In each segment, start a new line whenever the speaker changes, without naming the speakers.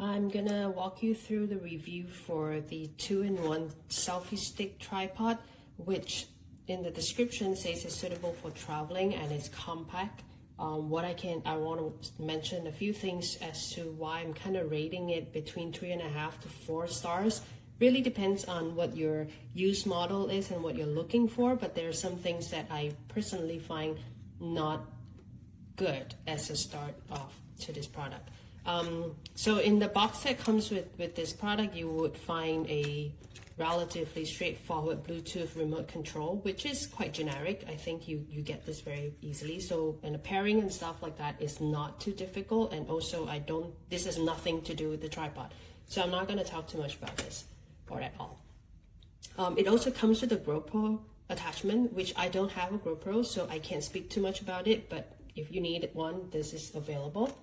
I'm gonna walk you through the review for the 2-in-1 selfie stick tripod, which in the description says it's suitable for traveling and it's compact. I want to mention a few things as to why I'm kind of rating it between 3.5 to 4 stars. Really depends on what your use model is and what you're looking for, but there are some things that I personally find not good as a start off to this product. So in the box that comes with this product, you would find a relatively straightforward Bluetooth remote control, which is quite generic. I think you get this very easily. So, and the pairing and stuff like that is not too difficult. And also this has nothing to do with the tripod. So I'm not going to talk too much about this or at all. It also comes with a GoPro attachment, which I don't have a GoPro, so I can't speak too much about it. But if you need one, this is available.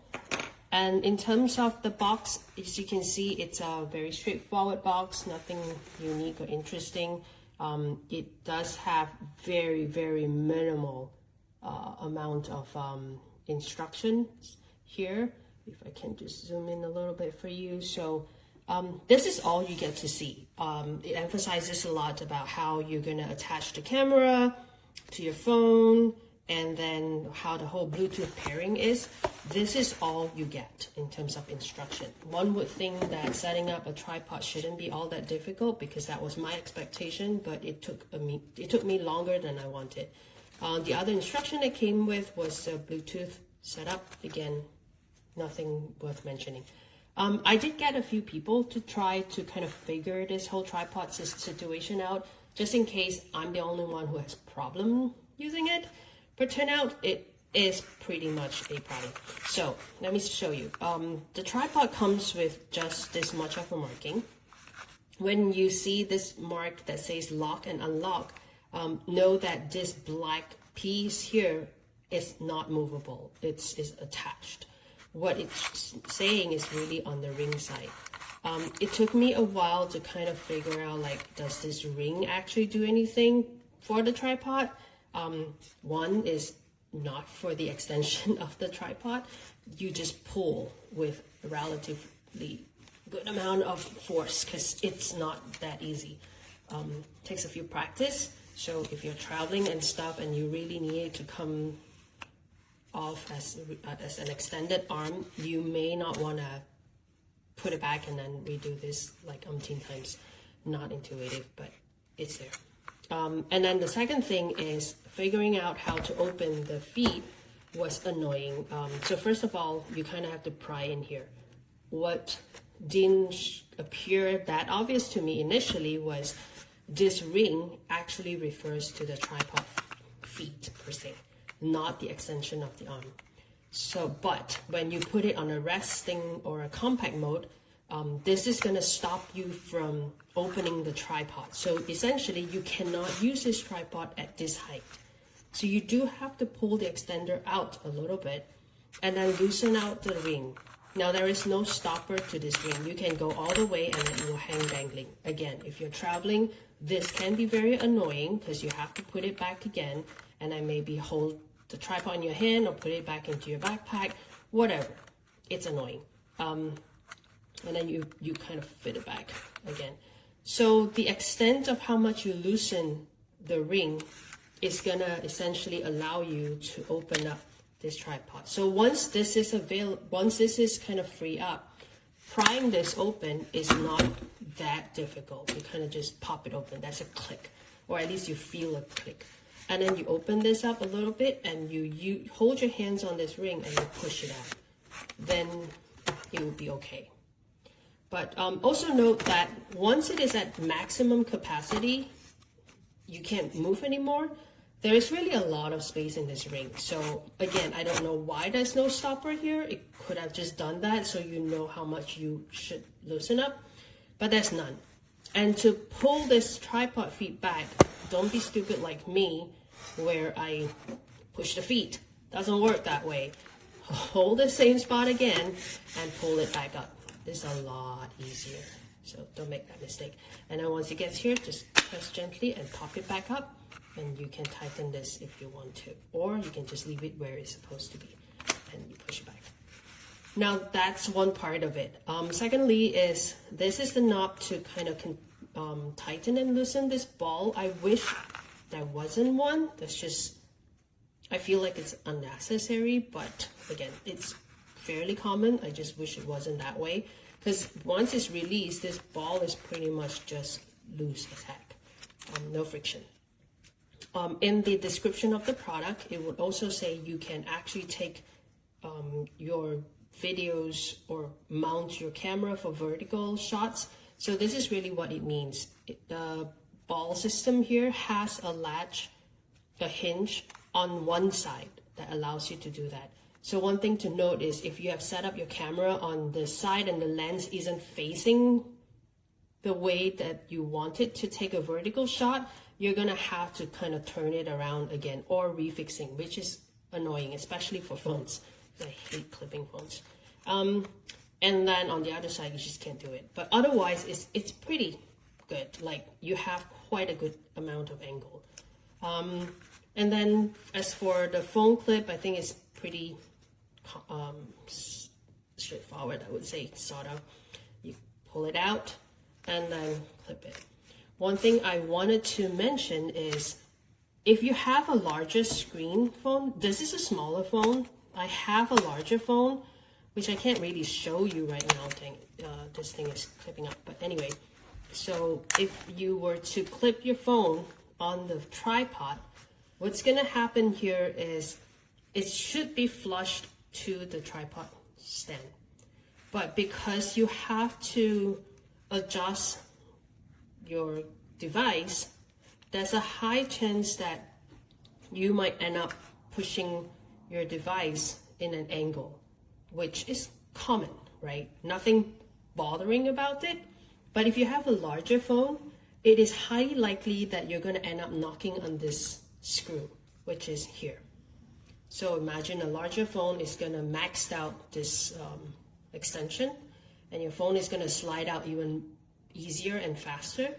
And in terms of the box, as you can see, it's a very straightforward box, nothing unique or interesting. It does have very, very minimal amount of instructions here. If I can just zoom in a little bit for you. So this is all you get to see. It emphasizes a lot about how you're going to attach the camera to your phone, and then how the whole Bluetooth pairing is. This is all you get in terms of instruction. One would think that setting up a tripod shouldn't be all that difficult, because that was my expectation, but it took me longer than I wanted. The other instruction it came with was a Bluetooth setup. Again, nothing worth mentioning. I did get a few people to try to kind of figure this whole tripod situation out, just in case I'm the only one who has problem using it. But turn out it is pretty much a problem. So let me show you. The tripod comes with just this much of a marking. When you see this mark that says lock and unlock, know that this black piece here is not movable. It's attached. What it's saying is really on the ring side. It took me a while to kind of figure out, like, does this ring actually do anything for the tripod? One is not for the extension of the tripod. You just pull with a relatively good amount of force, because it's not that easy. Takes a few practice. So if you're traveling and stuff and you really need it to come off as an extended arm, you may not want to put it back and then redo this like umpteen times. Not intuitive, but it's there. And then the second thing is figuring out how to open the feet was annoying. So first of all, you kind of have to pry in here. What didn't appear that obvious to me initially was this ring actually refers to the tripod feet per se, not the extension of the arm. So, but when you put it on a resting or a compact mode, this is going to stop you from opening the tripod. So essentially, you cannot use this tripod at this height. So you do have to pull the extender out a little bit and then loosen out the ring. Now, there is no stopper to this ring. You can go all the way and then it will hang dangling. Again, if you're traveling, this can be very annoying because you have to put it back again and then maybe hold the tripod in your hand or put it back into your backpack, whatever. It's annoying. And then you kind of fit it back again. So the extent of how much you loosen the ring is gonna essentially allow you to open up this tripod. So once this is kind of free up, prying this open is not that difficult. You kind of just pop it open. That's a click, or at least you feel a click. And then you open this up a little bit and you hold your hands on this ring and you push it out. Then it will be okay. But also note that once it is at maximum capacity, you can't move anymore. There is really a lot of space in this ring. So again, I don't know why there's no stopper here. It could have just done that so you know how much you should loosen up, but there's none. And to pull this tripod feet back, don't be stupid like me, where I push the feet. Doesn't work that way. Hold the same spot again and pull it back up. It's a lot easier, so don't make that mistake. And then once it gets here, just press gently and pop it back up, and you can tighten this if you want to, or you can just leave it where it's supposed to be and you push it back. Now that's one part of it. Secondly is, this is the knob to kind of tighten and loosen this ball. I wish there wasn't one. That's just, I feel like it's unnecessary, but again, it's fairly common. I just wish it wasn't that way, because once it's released, this ball is pretty much just loose as heck. No friction. In the description of the product, it would also say you can actually take your videos or mount your camera for vertical shots. So this is really what it means. The ball system here has a latch, a hinge on one side that allows you to do that. So one thing to note is, if you have set up your camera on the side and the lens isn't facing the way that you want it to take a vertical shot, you're gonna have to kind of turn it around again, or refixing, which is annoying, especially for phones. I hate clipping phones. And then on the other side, you just can't do it. But otherwise, it's pretty good. Like, you have quite a good amount of angle. And then as for the phone clip, I think it's pretty straightforward, I would say, sort of. You pull it out and then clip it. One thing I wanted to mention is, if you have a larger screen phone, this is a smaller phone. I have a larger phone, which I can't really show you right now. This thing is clipping up. But anyway, so if you were to clip your phone on the tripod, what's gonna happen here is it should be flushed to the tripod stand. But because you have to adjust your device, there's a high chance that you might end up pushing your device in an angle, which is common, right? Nothing bothering about it. But if you have a larger phone, it is highly likely that you're going to end up knocking on this screw, which is here. So imagine a larger phone is going to max out this extension, and your phone is going to slide out even easier and faster.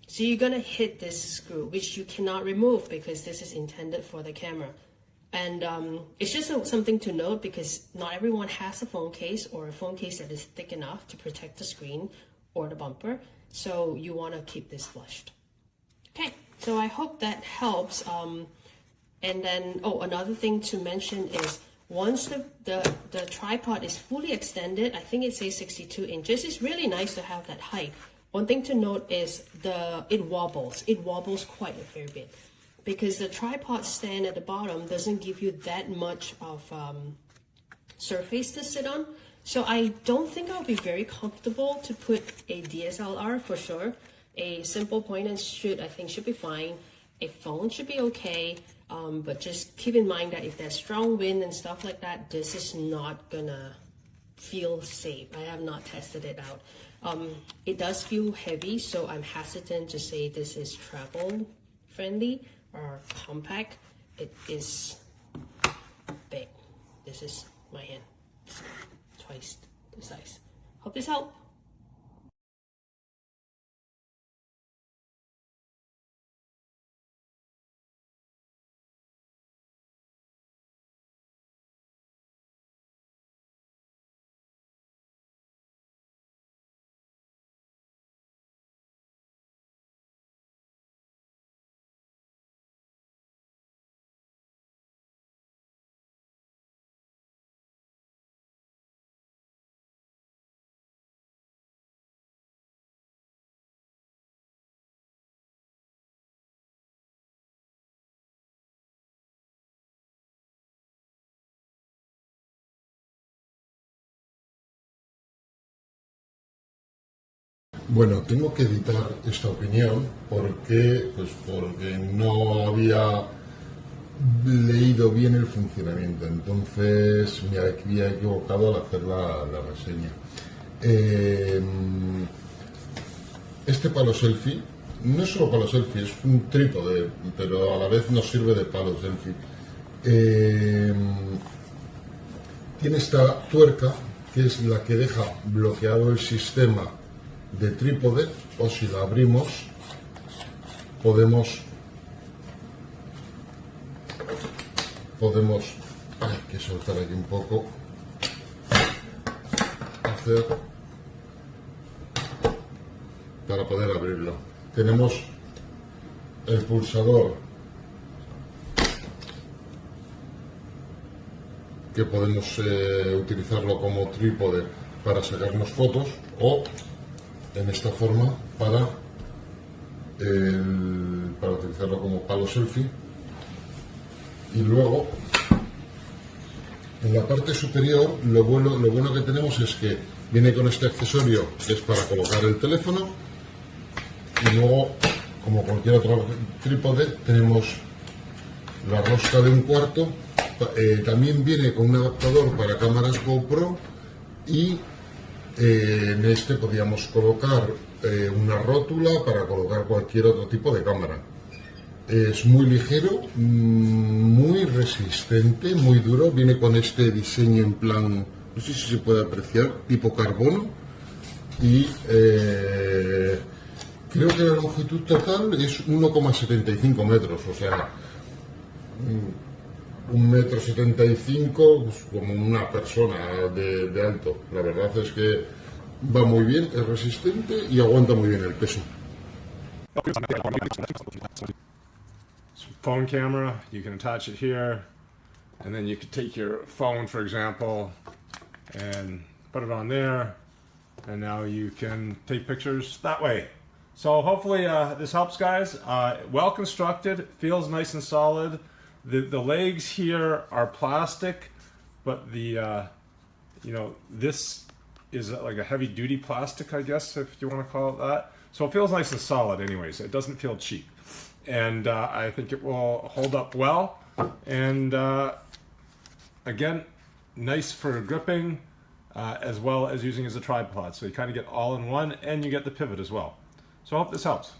So you're going to hit this screw, which you cannot remove because this is intended for the camera. And it's just something to note, because not everyone has a phone case or a phone case that is thick enough to protect the screen or the bumper. So you want to keep this flushed. Okay, so I hope that helps. And then, another thing to mention is, once the tripod is fully extended, I think it says 62 inches. It's really nice to have that height. One thing to note is it wobbles. It wobbles quite a fair bit, because the tripod stand at the bottom doesn't give you that much of surface to sit on. So I don't think I'll be very comfortable to put a DSLR for sure. A simple point and shoot, I think, should be fine. A phone should be okay. But just keep in mind that if there's strong wind and stuff like that, this is not gonna feel safe. I have not tested it out. It does feel heavy, so I'm hesitant to say this is travel friendly or compact. It is big. This is my hand, twice the size. Hope this helped.
Bueno, tengo que editar esta opinión porque no había leído bien el funcionamiento, entonces me había equivocado al hacer la reseña. Este palo selfie no es solo palo selfie, es un trípode, pero a la vez nos sirve de palo selfie. Tiene esta tuerca, que es la que deja bloqueado el sistema de trípode, o si la abrimos podemos hay que soltar aquí un poco, hacer para poder abrirlo. Tenemos el pulsador que podemos utilizarlo como trípode para sacarnos fotos o en esta forma para utilizarlo como palo selfie. Y luego en la parte superior lo bueno que tenemos es que viene con este accesorio que es para colocar el teléfono, y luego, como cualquier otro trípode, tenemos la rosca de 1/4. También viene con un adaptador para cámaras GoPro, y en este podríamos colocar una rótula para colocar cualquier otro tipo de cámara. Es muy ligero, muy resistente, muy duro. Viene con este diseño en plan, no sé si se puede apreciar, tipo carbono. Y creo que la longitud total es 1,75 metros, o sea, 1,75 m, pues como una persona de alto. La verdad es que va muy bien, es resistente y aguanta muy bien el peso.
Phone camera, you can attach it here, and then you could take your phone, for example, and put it on there, and now you can take pictures that way. So hopefully this helps, guys. Well constructed, feels nice and solid. The legs here are plastic, but the this is like a heavy duty plastic, I guess, if you want to call it that. So it feels nice and solid anyways. It doesn't feel cheap. And I think it will hold up well. And again, nice for gripping as well as using as a tripod. So you kind of get all in one, and you get the pivot as well. So I hope this helps.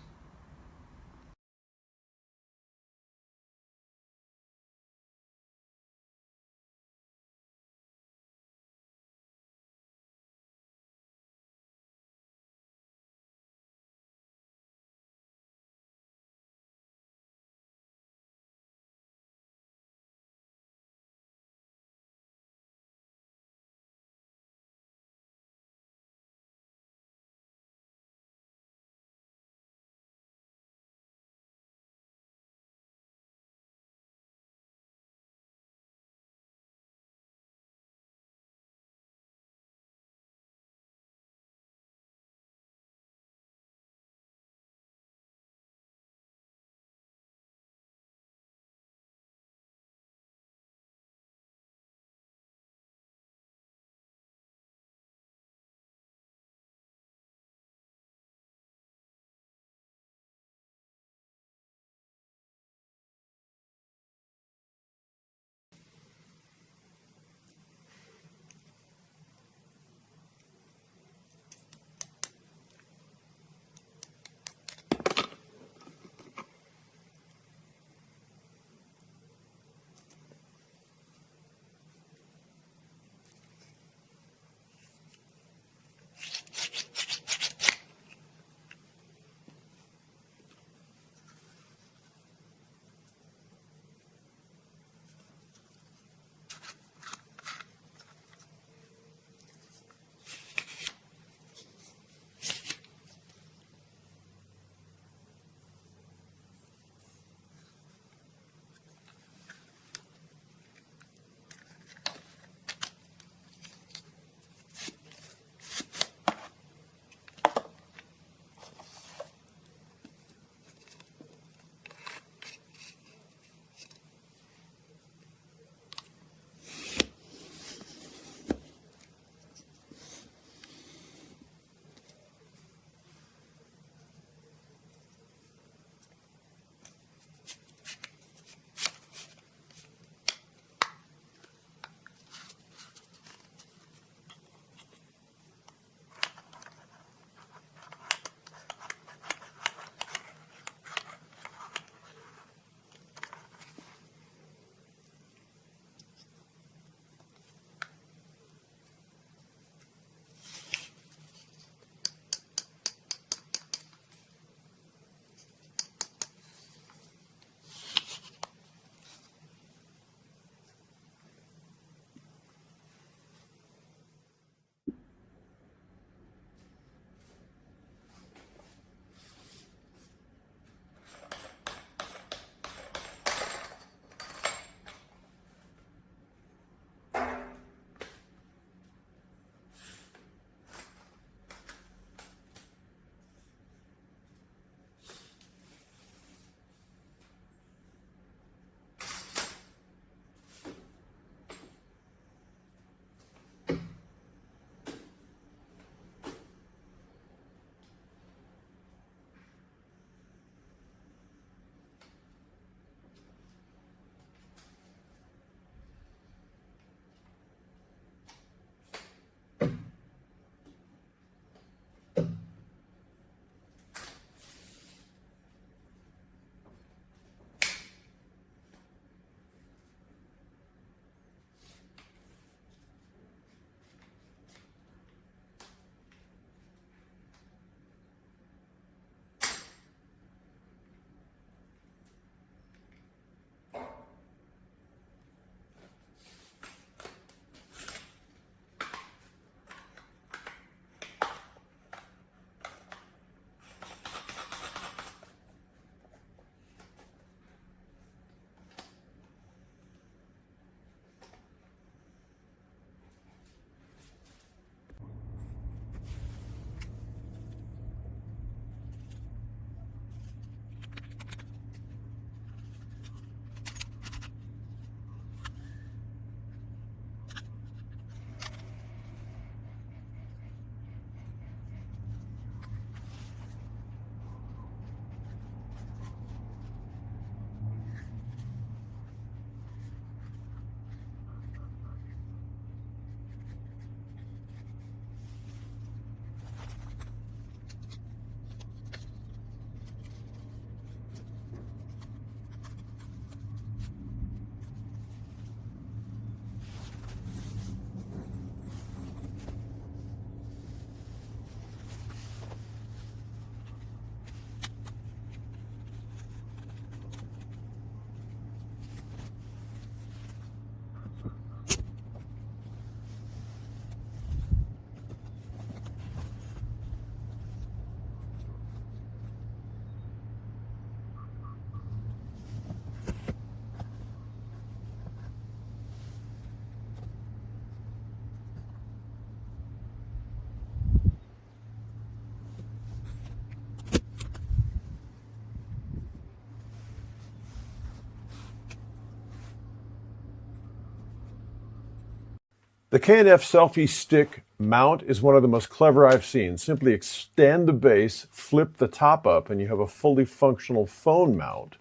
The K&F selfie stick mount is one of the most clever I've seen. Simply extend the base, flip the top up, and you have a fully functional phone mount.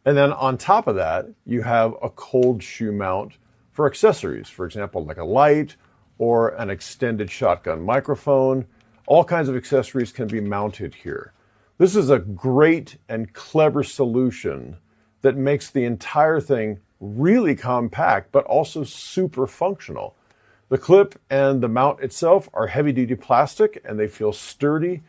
And then on top of that, you have a cold shoe mount for accessories, for example, like a light or an extended shotgun microphone. All kinds of accessories can be mounted here. This is a great and clever solution that makes the entire thing really compact, but also super functional. The clip and the mount itself are heavy-duty plastic, and they feel sturdy.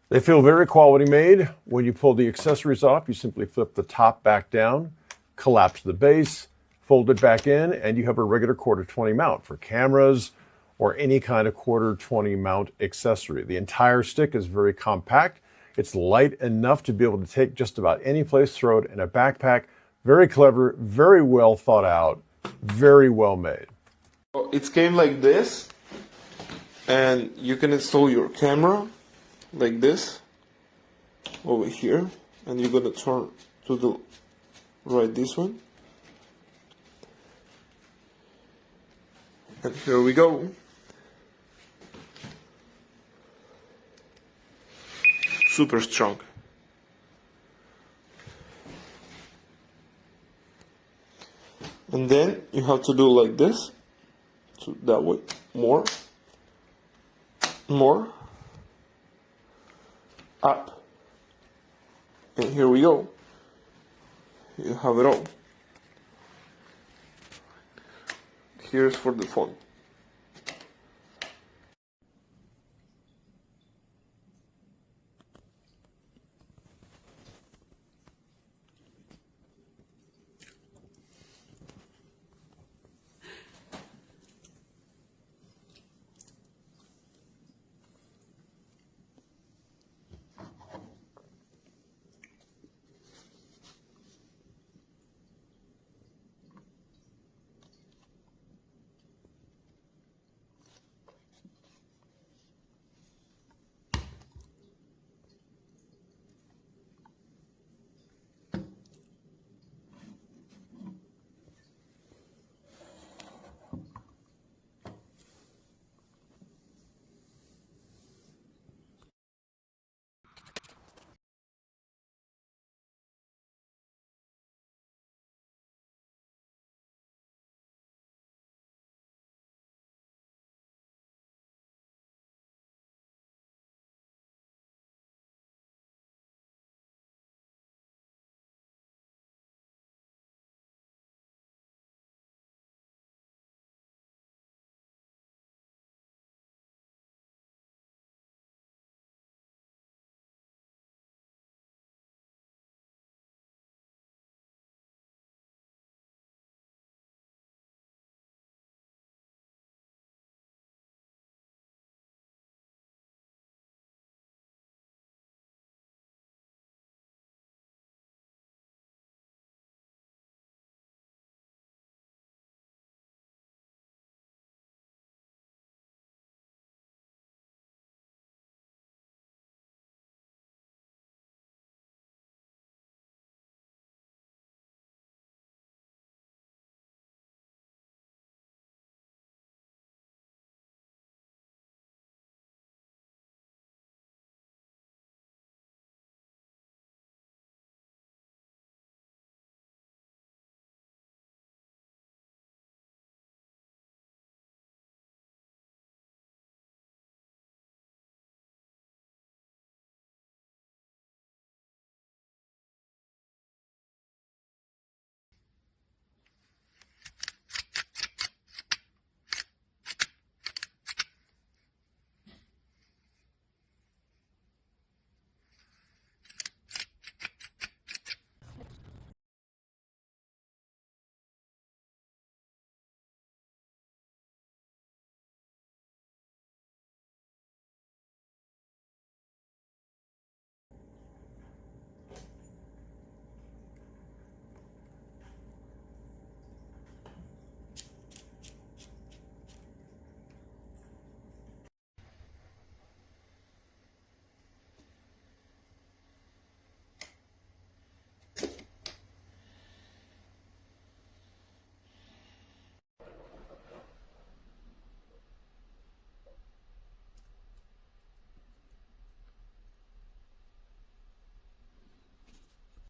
They feel very quality made. When you pull the accessories off, you simply flip the top back down, collapse the base, fold it back in, and you have a regular quarter-20 mount for cameras or any kind of quarter-20 mount accessory. The entire stick is very compact. It's light enough to be able to take just about any place, throw it in a backpack. Very clever, very well thought out, very well made.
It came like this, and you can install your camera like this over here, and you're gonna turn to the right this one, and here we go. Super strong. And then you have to do like this, so that way, more, up, and here we go. You have it all. Here's for the phone.